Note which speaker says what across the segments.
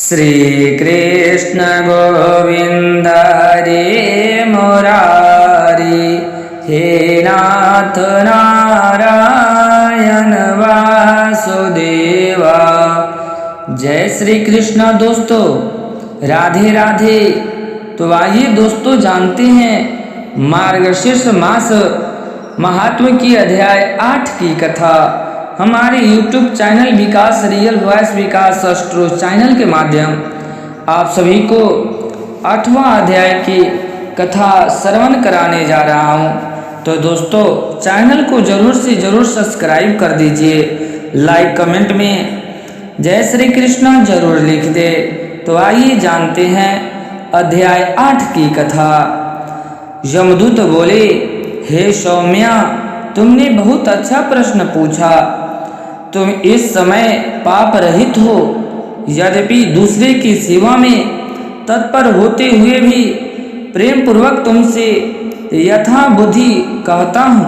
Speaker 1: श्री कृष्ण गोविंद हरे मुरारी, हे नाथ नारायण वासुदेवा। जय श्री कृष्ण। दोस्तों राधे राधे। तो आइए दोस्तों जानते हैं मार्गशीर्ष मास महात्म की अध्याय 8 की कथा हमारे YouTube चैनल विकास रियल वॉइस विकास अस्ट्रो चैनल के माध्यम आप सभी को 8वां अध्याय की कथा श्रवण कराने जा रहा हूं। तो दोस्तों चैनल को जरूर से जरूर सब्सक्राइब कर दीजिए, लाइक कमेंट में जय श्री कृष्ण जरूर लिख दे। तो आइए जानते हैं अध्याय 8 की कथा। यमदूत बोले, हे सौम्या, तुमने बहुत अच्छा प्रश्न पूछा। तुम इस समय पाप रहित हो, यद्यपि दूसरे की सेवा में तत्पर होते हुए भी प्रेम पूर्वक तुमसे यथा बुद्धि कहता हूँ।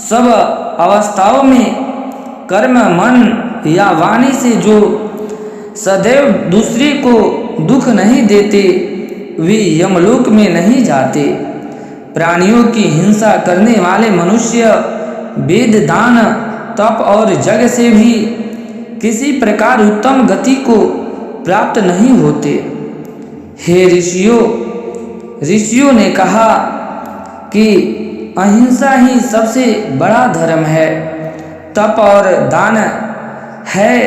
Speaker 1: सब अवस्थाओं में कर्म मन या वाणी से जो सदैव दूसरे को दुख नहीं देते वे यमलोक में नहीं जाते। प्राणियों की हिंसा करने वाले मनुष्य वेद दान तप और जग से भी किसी प्रकार उत्तम गति को प्राप्त नहीं होते। हे ऋषियों ने कहा कि अहिंसा ही सबसे बड़ा धर्म है, तप और दान है।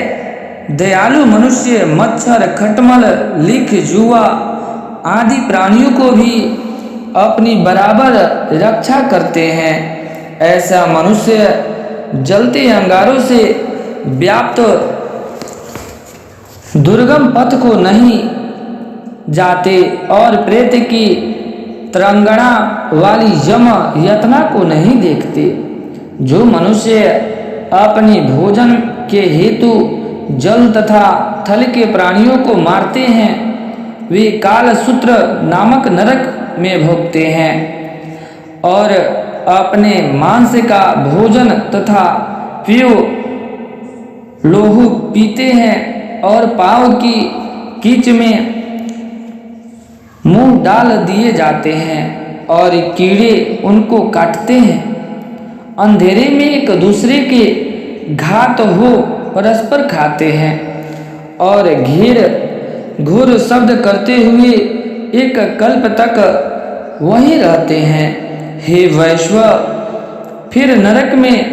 Speaker 1: दयालु मनुष्य मच्छर खटमल लिख जुआ आदि प्राणियों को भी अपनी बराबर रक्षा करते हैं। ऐसा मनुष्य जलते अंगारों से व्याप्त दुर्गम पथ को नहीं जाते और प्रेत की तरंगणा वाली यम यातना को नहीं देखते। जो मनुष्य अपनी भोजन के हेतु जल तथा थल के प्राणियों को मारते हैं वे कालसूत्र नामक नरक में भोगते हैं और अपने मांस का भोजन तथा पेय लोहू पीते हैं और पाव की कीच में मुंह डाल दिए जाते हैं और कीड़े उनको काटते हैं। अंधेरे में एक दूसरे के घात हो परस्पर खाते हैं और घेर घोर शब्द करते हुए एक कल्प तक वहीं रहते हैं। हे वैश्व, फिर नरक में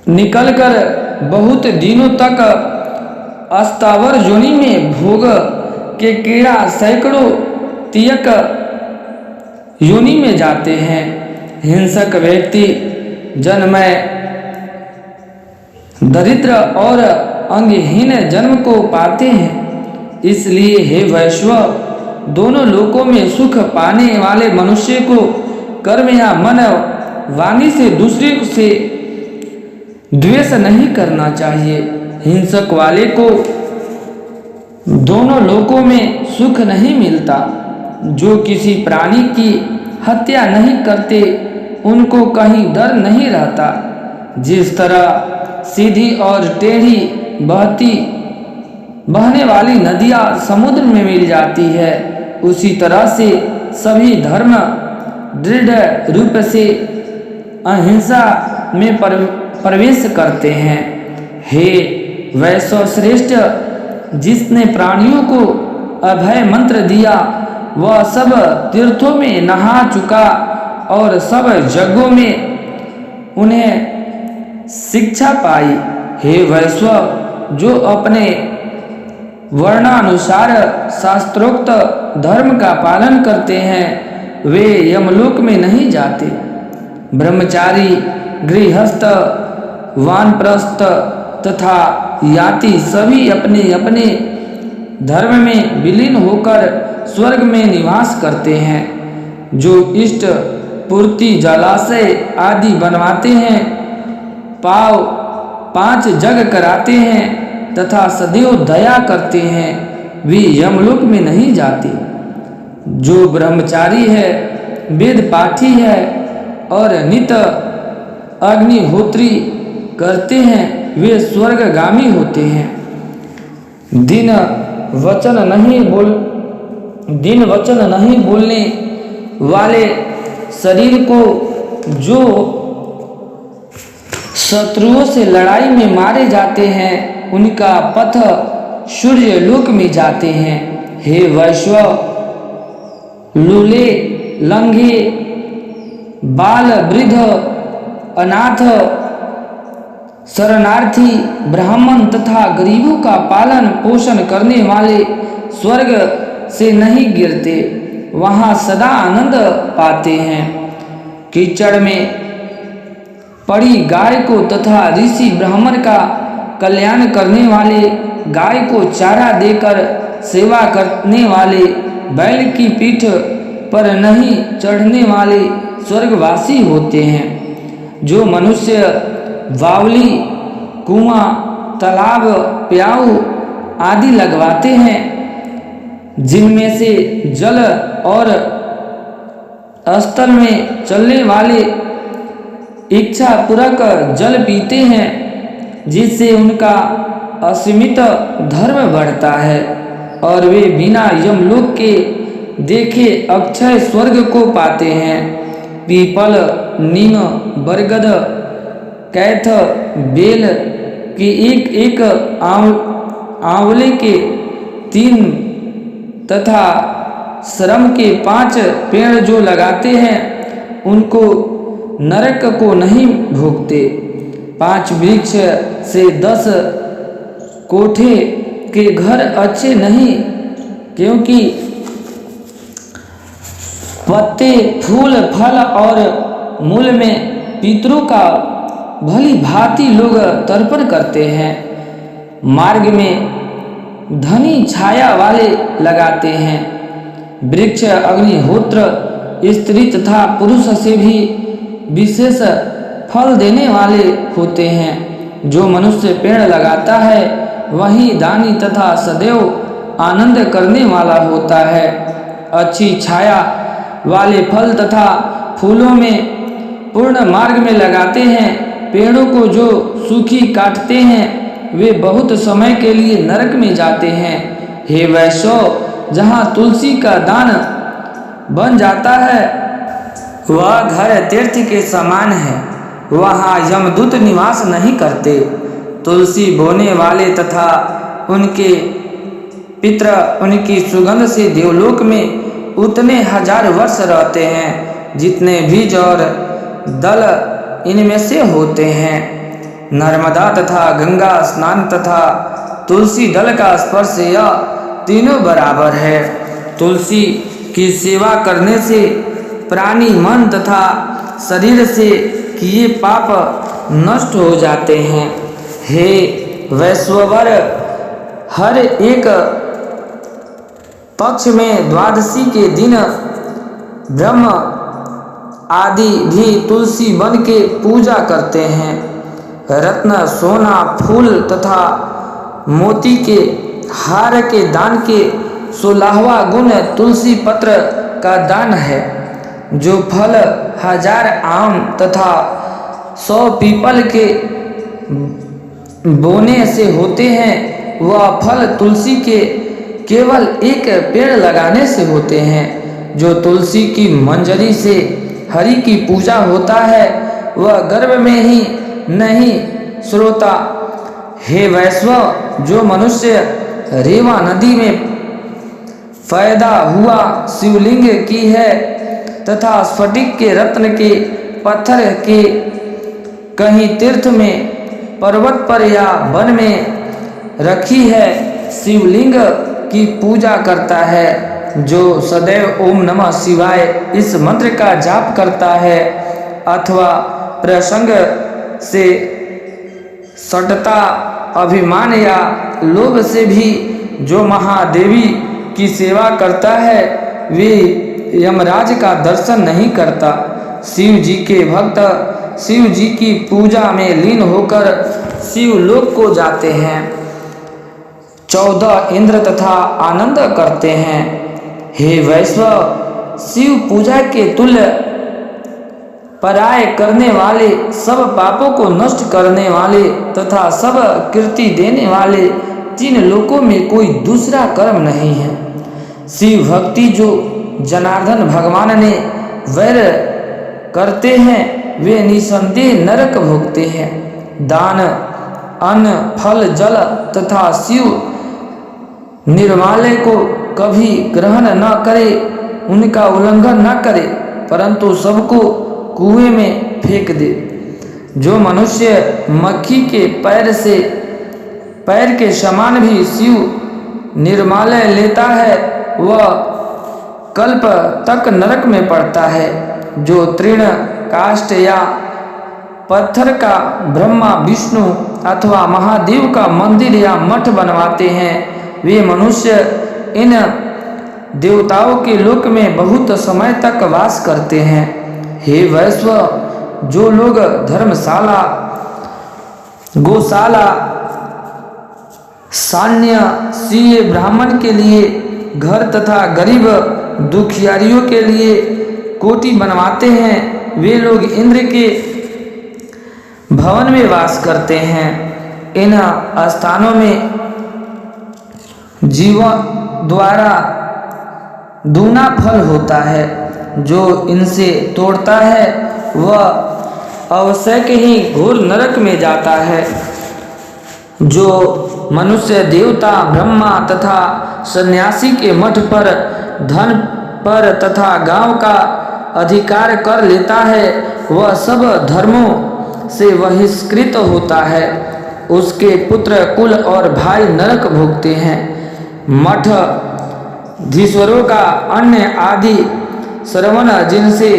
Speaker 1: निकलकर बहुत दिनों तक अस्तावर योनि में भोग के कीड़ा सैकड़ों तियक योनि में जाते हैं। हिंसक व्यक्ति जन्मय दरिद्र और अंगहीन जन्म को पाते हैं। इसलिए हे वैश्व, दोनों लोकों में सुख पाने वाले मनुष्य को कर्म या मन वाणी से दूसरे से द्वेष नहीं करना चाहिए। हिंसक वाले को दोनों लोकों में सुख नहीं मिलता। जो किसी प्राणी की हत्या नहीं करते उनको कहीं डर नहीं रहता। जिस तरह सीधी और टेढ़ी बहने वाली नदियाँ समुद्र में मिल जाती है, उसी तरह से सभी धर्म दृढ़ रूप से अहिंसा में प्रवेश करते हैं। हे वैश्व श्रेष्ठ, जिसने प्राणियों को अभय मंत्र दिया वह सब तीर्थों में नहा चुका और सब जगहों में उन्हें शिक्षा पाई। हे वैश्व, जो अपने वर्णानुसार शास्त्रोक्त धर्म का पालन करते हैं वे यमलोक में नहीं जाते। ब्रह्मचारी, गृहस्थ, वानप्रस्थ तथा याति सभी अपने अपने धर्म में विलीन होकर स्वर्ग में निवास करते हैं। जो इष्ट पूर्ति जलाशय आदि बनवाते हैं, पाव 5 जग कराते हैं तथा सदैव दया करते हैं वे यमलोक में नहीं जाते। जो ब्रह्मचारी है, वेद पाठी है और नित अग्निहोत्री करते हैं वे स्वर्गगामी होते हैं। दिन वचन नहीं बोलने वाले शरीर को जो शत्रुओं से लड़ाई में मारे जाते हैं उनका पथ सूर्य लोक में जाते हैं। हे वैश्व, लूले, लंघे, बाल, वृद्ध, अनाथ, शरणार्थी, ब्राह्मण तथा गरीबों का पालन पोषण करने वाले स्वर्ग से नहीं गिरते, वहाँ सदा आनंद पाते हैं। कीचड़ में पड़ी गाय को तथा ऋषि ब्राह्मण का कल्याण करने वाले गाय को चारा देकर सेवा करने वाले बैल की पीठ पर नहीं चढ़ने वाले स्वर्गवासी होते हैं। जो मनुष्य बावली, कुआं, तालाब, प्याऊ आदि लगवाते हैं, जिनमें से जल और स्थल में चलने वाले इच्छा पूर्वक जल पीते हैं, जिससे उनका असीमित धर्म बढ़ता है और वे बिना यमलोक के देखे अक्षय स्वर्ग को पाते हैं। पीपल, नीम, बरगद, कैथ, बेल के एक आंवले के 3 तथा श्रम के 5 पेड़ जो लगाते हैं उनको नरक को नहीं भोगते। 5 वृक्ष से 10 कोठे के घर अच्छे नहीं, क्योंकि पत्ते, फूल, फल और मूल में पितरों का भली भांति लोग तर्पण करते हैं। मार्ग में धनी छाया वाले लगाते हैं। वृक्ष अग्निहोत्र स्त्री तथा पुरुष से भी विशेष फल देने वाले होते हैं। जो मनुष्य पेड़ लगाता है वही दानी तथा सदैव आनंद करने वाला होता है। अच्छी छाया वाले फल तथा फूलों में पूर्ण मार्ग में लगाते हैं। पेड़ों को जो सूखी काटते हैं वे बहुत समय के लिए नरक में जाते हैं। हे वैश्यो, जहाँ तुलसी का दान बन जाता है वह घर तीर्थ के समान है, वहाँ यमदूत निवास नहीं करते। तुलसी बोने वाले तथा उनके पितर उनकी सुगंध से देवलोक में उतने 1000 वर्ष रहते हैं जितने बीज और दल इनमें से होते हैं। नर्मदा तथा गंगा स्नान तथा तुलसी दल का स्पर्श यह तीनों बराबर है। तुलसी की सेवा करने से प्राणी मन तथा शरीर से किए पाप नष्ट हो जाते हैं। हे वैश्ववर, हर एक पक्ष में द्वादशी के दिन ब्रह्म आदि भी तुलसी बन के पूजा करते हैं। रत्न, सोना, फूल तथा मोती के हार के दान के 16वां गुण तुलसी पत्र का दान है। जो फल 1000 आम तथा 100 पीपल के बोने से होते हैं वह फल तुलसी के केवल एक पेड़ लगाने से होते हैं। जो तुलसी की मंजरी से हरि की पूजा होता है वह गर्भ में ही नहीं श्रोता। हे वैश्व, जो मनुष्य रेवा नदी में पैदा हुआ शिवलिंग की है तथा स्फटिक के रत्न के पत्थर के कहीं तीर्थ में, पर्वत पर या वन में रखी है शिवलिंग की पूजा करता है, जो सदैव ओम नमः शिवाय इस मंत्र का जाप करता है अथवा प्रसंग से सटता अभिमान या लोभ से भी जो महादेवी की सेवा करता है वे यमराज का दर्शन नहीं करता। शिव जी के भक्त शिव जी की पूजा में लीन होकर शिवलोक को जाते हैं। 14 इंद्र तथा आनंद करते हैं। हे वैश्व, शिव पूजा के तुल्य पराय करने वाले, सब पापों को नष्ट करने वाले तथा सब कीर्ति देने वाले तीन लोकों में कोई दूसरा कर्म नहीं है। शिव भक्ति जो जनार्दन भगवान ने वैर करते हैं वे निसंदेह नरक भोगते हैं। दान अन्न फल जल तथा शिव निर्माल्य को कभी ग्रहण न करे, उनका उल्लंघन न करे, परंतु सबको कुएं में फेंक दे। जो मनुष्य मक्खी के पैर के समान भी शिव निर्माल्य लेता है वह कल्प तक नरक में पड़ता है। जो तृण काष्ठ या पत्थर का ब्रह्मा विष्णु अथवा महादेव का मंदिर या मठ बनवाते हैं वे मनुष्य इन देवताओं के लोक में बहुत समय तक वास करते हैं। हे वैश्व, जो लोग धर्मशाला गौशाला सन्यासी ब्राह्मण के लिए घर तथा गरीब दुखियारियों के लिए कोठी बनवाते हैं वे लोग इंद्र के भवन में वास करते हैं। इन स्थानों में जीवन द्वारा दूना फल होता है। जो इनसे तोड़ता है वह अवश्य ही घोर नरक में जाता है। जो मनुष्य देवता ब्रह्मा तथा सन्यासी के मठ पर धन पर तथा गांव का अधिकार कर लेता है वह सब धर्मों से बहिष्कृत होता है। उसके पुत्र कुल और भाई नरक भोगते हैं। मठ धीश्वरों का अन्य आदि श्रवण जिनसे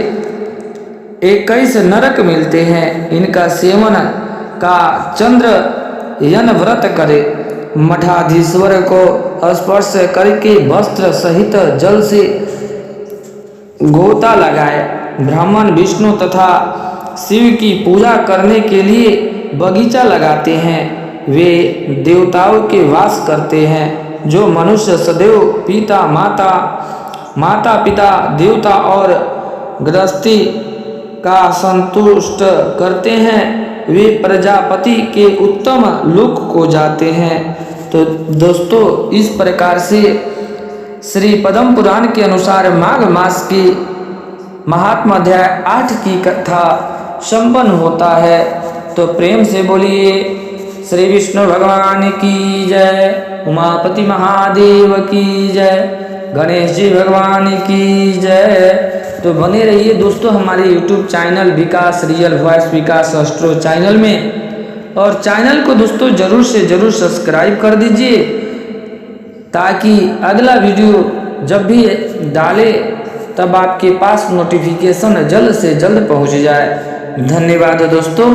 Speaker 1: 21 नरक मिलते हैं इनका सेवन का चंद्र यन व्रत करे। मठाधीश्वर को स्पर्श करके वस्त्र सहित जल से गोता लगाए। ब्राह्मण विष्णु तथा शिव की पूजा करने के लिए बगीचा लगाते हैं वे देवताओं के वास करते हैं। जो मनुष्य सदैव माता पिता देवता और गृहस्थी का संतुष्ट करते हैं वे प्रजापति के उत्तम लोक को जाते हैं। तो दोस्तों, इस प्रकार से श्री पद्म पुराण के अनुसार माघ मास की महात्मा अध्याय 8 की कथा संपन्न होता है। तो प्रेम से बोलिए श्री विष्णु भगवान की जय, उमापति महादेव की जय, गणेश जी भगवान की जय। तो बने रहिए दोस्तों हमारे YouTube चैनल विकास रियल वॉइस विकास एस्ट्रो चैनल में, और चैनल को दोस्तों ज़रूर से ज़रूर सब्सक्राइब कर दीजिए ताकि अगला वीडियो जब भी डाले तब आपके पास नोटिफिकेशन जल्द से जल्द पहुंच जाए। धन्यवाद दोस्तों।